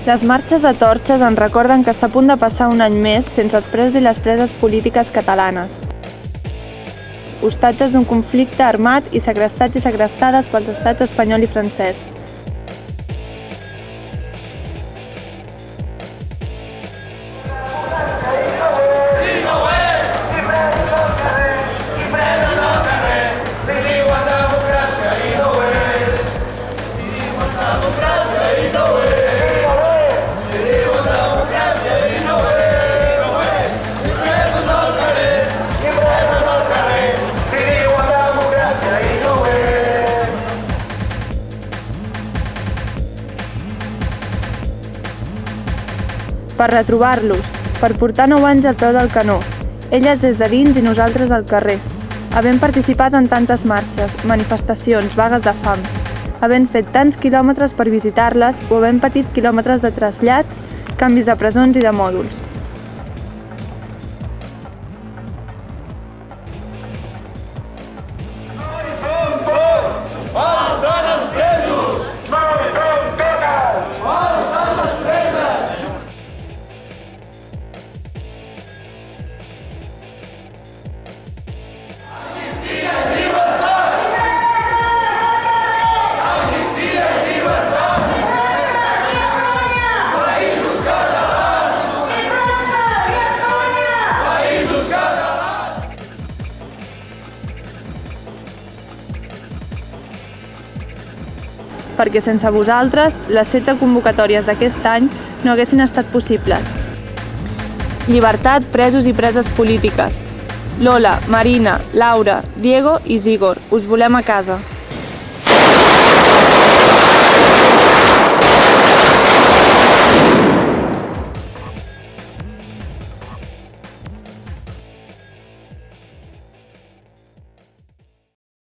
Les marxes de torxes ens recorden que està a punt de passar un any més sense els presos i les preses polítiques catalanes. Hostatges d'un conflicte armat i segrestats i segrestades pels estats espanyol i francès. Per retrobar-los, per portar 9 anys al peu del canó, elles des de dins i nosaltres al carrer, havent participat en tantes marxes, manifestacions, vagues de fam, havent fet tants quilòmetres per visitar-les o havent patit quilòmetres de trasllats, canvis de presons i de mòduls. Perquè sense vosaltres, les 16 convocatòries d'aquest any no haguessin estat possibles. Llibertat, presos i preses polítiques. Lola, Marina, Laura, Diego i Zígor, us volem a casa.